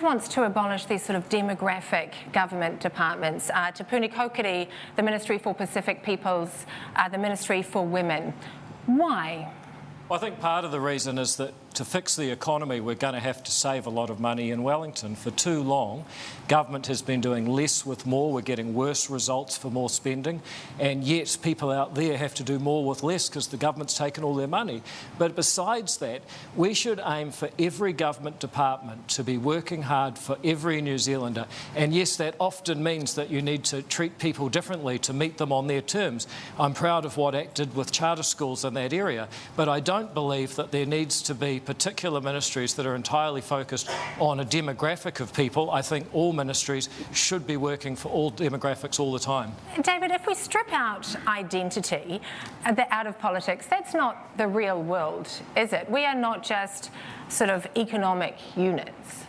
wants to abolish these sort of demographic government departments. Te Puni Kaukiri, the Ministry for Pacific Peoples, the Ministry for Women. Why? I think part of the reason is that to fix the economy, we're going to have to save a lot of money in Wellington. For too long, government has been doing less with more. We're getting worse results for more spending, and yet people out there have to do more with less because the government's taken all their money. But besides that, we should aim for every government department to be working hard for every New Zealander. And yes, that often means that you need to treat people differently to meet them on their terms. I'm proud of what ACT did with charter schools in that area, but I don't believe that there needs to be particular ministries that are entirely focused on a demographic of people. I think all ministries should be working for all demographics all the time. David, if we strip out identity out of politics, that's not the real world, is it? We are not just sort of economic units.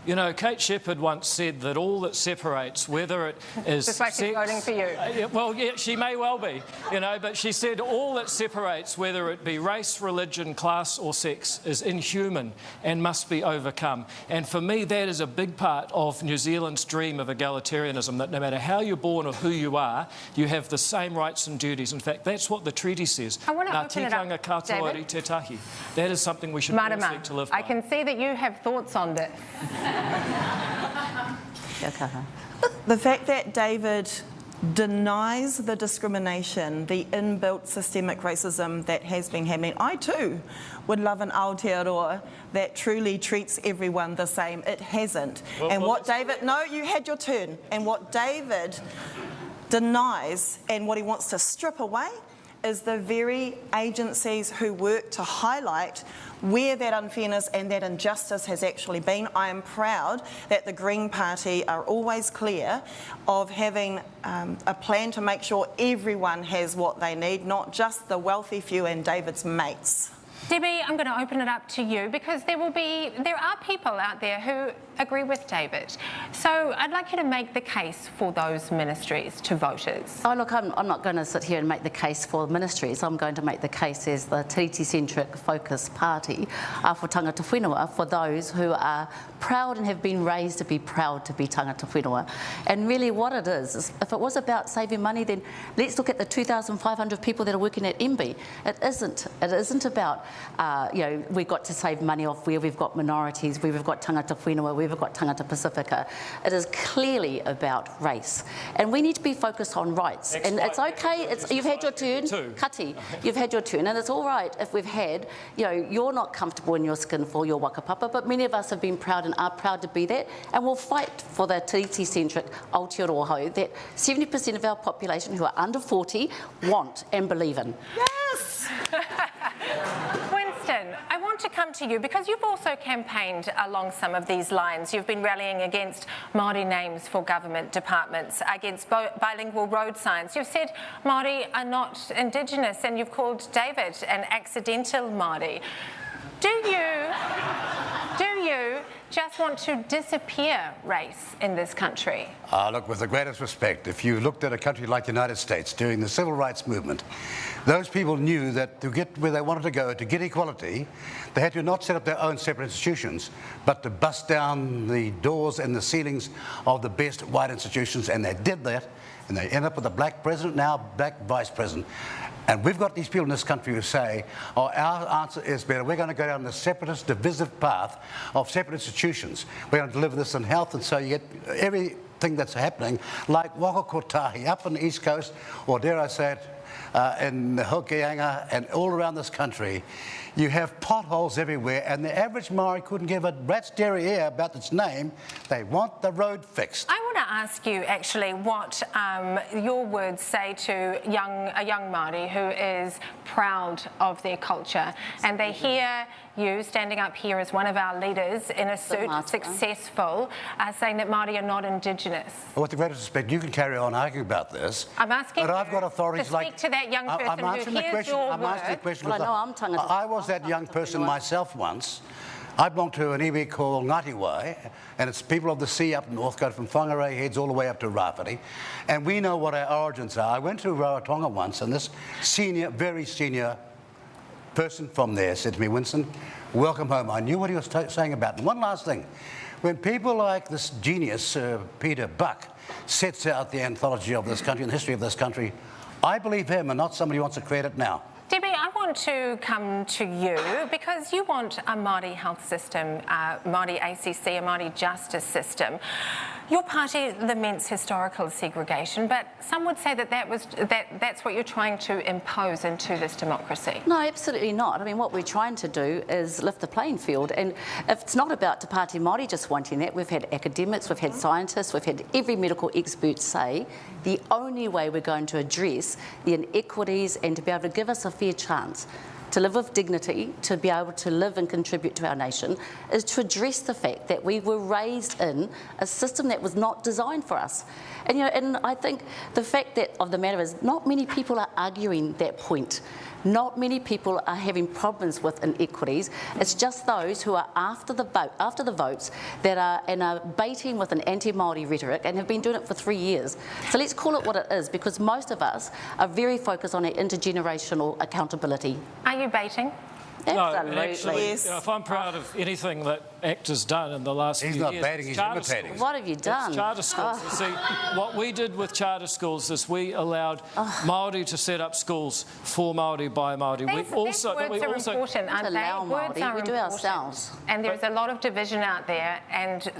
You know, Kate Sheppard once said that all that separates, whether it is just like she's voting for you. Well, yeah, she may well be, you know, but she said all that separates, whether it be race, religion, class or sex, is inhuman and must be overcome. And for me, that is a big part of New Zealand's dream of egalitarianism, that no matter how you're born or who you are, you have the same rights and duties. In fact, that's what the treaty says. I want to open it up, David. Te tahi. That is something we should all seek to live by. I can see that you have thoughts on this. The fact that David denies the discrimination, the inbuilt systemic racism that has been happening, I too would love an Aotearoa that truly treats everyone the same. It hasn't. No, you had your turn. And what David denies and what he wants to strip away is the very agencies who work to highlight where that unfairness and that injustice has actually been. I am proud that the Green Party are always clear of having a plan to make sure everyone has what they need, not just the wealthy few and David's mates. Debbie, I'm going to open it up to you because there are people out there who agree with David. So I'd like you to make the case for those ministries to voters. Oh, look, I'm not going to sit here and make the case for ministries. I'm going to make the case as the tiriti-centric focus party for tangata whenua, for those who are proud and have been raised to be proud to be tangata whenua. And really what it is if it was about saving money, then let's look at the 2,500 people that are working at MB. It isn't about you know, we've got to save money off where we've got minorities, where we've got tangata whenua, where we've got tangata Pacifica. It is clearly about race. And we need to be focused on rights. And it's okay, you've had your turn, Kati, you've had your turn, and it's all right if we've had, you know, you're not comfortable in your skin for your wakapapa, but many of us have been proud and are proud to be that, and we'll fight for the tiriti-centric Aotearoa that 70% of our population who are under 40 want and believe in. Yes! Winston, I want to come to you because you've also campaigned along some of these lines. You've been rallying against Māori names for government departments, against bilingual road signs. You've said Māori are not Indigenous and you've called David an accidental Māori. Do you just want to disappear race in this country? Look, with the greatest respect, if you looked at a country like the United States during the civil rights movement, those people knew that to get where they wanted to go, to get equality, they had to not set up their own separate institutions, but to bust down the doors and the ceilings of the best white institutions, and they did that, and they end up with a black president, now black vice president. And we've got these people in this country who say, oh, our answer is better. We're going to go down the separatist, divisive path of separate institutions. We're going to deliver this in health, and so you get everything that's happening, like Waka Kotahi up on the East Coast, or dare I say it, in Hokianga and all around this country. You have potholes everywhere, and the average Maori couldn't give a rat's derriere about its name. They want the road fixed. I want to ask you actually what your words say to a young Māori who is proud of their culture, and they hear you standing up here as one of our leaders in a suit, successful, saying that Māori are not Indigenous. Well, with the greatest respect, you can carry on arguing about this. I'm asking but I've got authorities to speak to that young person who hears your I'm asking the question. Well, I know I'm tangata. I was that young person myself once. I belong to an iwi called Ngatiwai, and it's people of the sea up north, go from Whangarei Heads all the way up to Rāwhiti, and we know what our origins are. I went to Rarotonga once, and this senior, very senior person from there said to me, Winston, welcome home. I knew what he was saying about. And one last thing. When people like this genius, Peter Buck, sets out the anthology of this country and the history of this country, I believe him and not somebody who wants to create it now. Debbie, I want to come to you because you want a Māori health system, Māori ACC, a Māori justice system. Your party laments historical segregation, but some would say that that's what you're trying to impose into this democracy. No, absolutely not. I mean, what we're trying to do is lift the playing field, and if it's not about Te Pāti Māori just wanting that, we've had academics, we've had scientists, we've had every medical expert say the only way we're going to address the inequities and to be able to give us a fair chance to live with dignity, to be able to live and contribute to our nation, is to address the fact that we were raised in a system that was not designed for us. And, and I think the fact of the matter is not many people are arguing that point. Not many people are having problems with inequities. It's just those who are after the votes that are baiting with an anti-Māori rhetoric and have been doing it for 3 years. So let's call it what it is, because most of us are very focused on our intergenerational accountability. Are you baiting? Absolutely. No, actually, Yes. if I'm proud of anything that ACT has done in the last few years... He's not baiting, he's imitating. Schools. What have you done? It's charter schools. See, what we did with charter schools is we allowed Māori to set up schools for Māori by Māori. These words are important, aren't they? Allow Words Māori, are we do important. ourselves. And there's a lot of division out there, and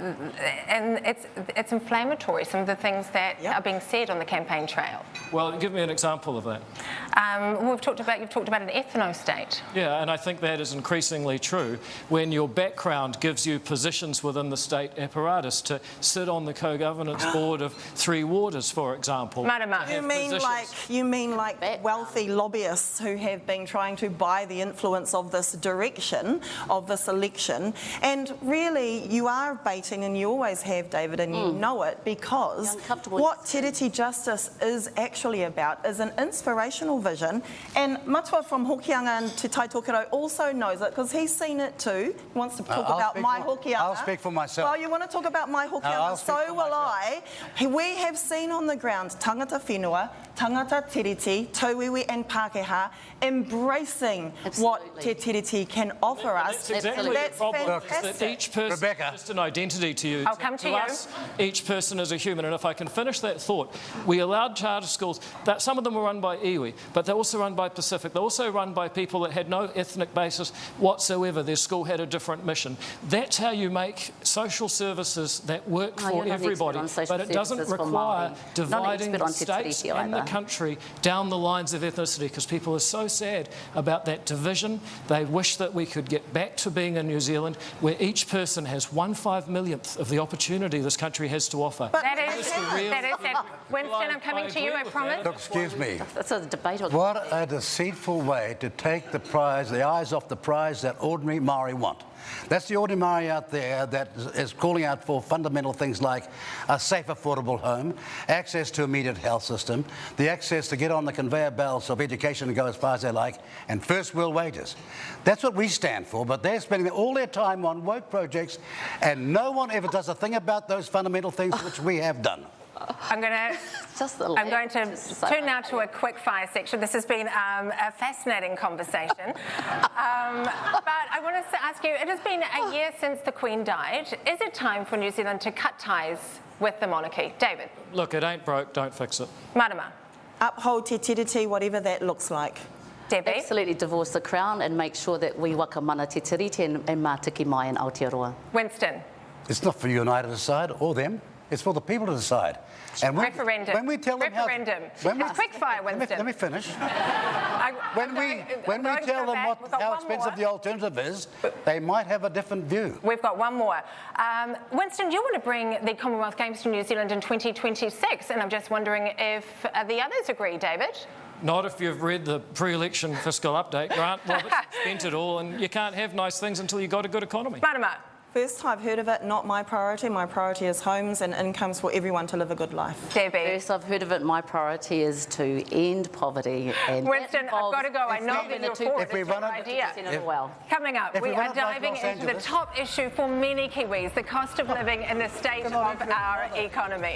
it's inflammatory, some of the things that are being said on the campaign trail. Well, give me an example of that. You've talked about an ethno-state. Yeah, and I think that is increasingly true when your background gives you positions within the state apparatus to sit on the co-governance board of 3 warders, for example. Marama. You mean like wealthy lobbyists who have been trying to buy the influence of this direction of this election, and really you are baiting, and you always have, David, and you know it, because what Te Reti Justice is actually about is an inspirational vision, and Matua from Hokianga and Te Taitokero also knows it because he's seen it too. He wants to talk about my Hokianga. I'll speak for myself. Well, you want to talk about my Hokianga, so will I. We have seen on the ground tangata whenua, tangata te reti, tauiwi and Pākehā embracing what Te Reti can offer us. That's exactly the problem, is that each person Rebecca. is just an identity to you. I'll come to you. Us, each person is a human. And if I can finish that thought, we allowed charter schools, that some of them were run by iwi, but they're also run by Pacific. They're also run by people that had no ethnic basis whatsoever. Their school had a different mission. That's how you make social services that work for everybody. But it doesn't require dividing the states and the country down the lines of ethnicity, because people are so sad about that division. They wish that we could get back to being in New Zealand where each person has 1/5 millionth of the opportunity this country has to offer. That is it. Winston, I'm coming to you, I promise. Look, excuse me. That's a debate. What a deceitful way to take the eyes off the prize that ordinary Māori want. That's the ordinary Māori out there that is calling out for fundamental things like a safe, affordable home, access to immediate health system, the access to get on the conveyor belts of education and go as far as they like, and first world wages. That's what we stand for, but they're spending all their time on woke projects, and no one ever does a thing about those fundamental things which we have done. I'm going to turn now to a quick fire section. This has been a fascinating conversation. But I want to ask you, it has been a year since the Queen died. Is it time for New Zealand to cut ties with the monarchy? David? Look, it ain't broke, don't fix it. Marama? Uphold Te Tiriti, whatever that looks like. Debbie? Absolutely divorce the Crown and make sure that we waka mana Te Tiriti and mātiki mai in Aotearoa. Winston? It's not for you and I to decide, or them. It's for the people to decide. And Referendum. When we tell them It's quick fire, Winston. Let me finish. When we tell them how expensive the alternative is, they might have a different view. We've got one more. Winston, you want to bring the Commonwealth Games to New Zealand in 2026, and I'm just wondering if the others agree, David? Not if you've read the pre-election fiscal update. Grant Roberts spent it all, and you can't have nice things until you've got a good economy. Marama? First I've heard of it, not my priority. My priority is homes and incomes for everyone to live a good life. Debbie? First I've heard of it, my priority is to end poverty. And Winston, I've got to go. I know that you're for it. It's your idea. Coming up, we are diving into the top issue for many Kiwis, the cost of living and the state of our economy.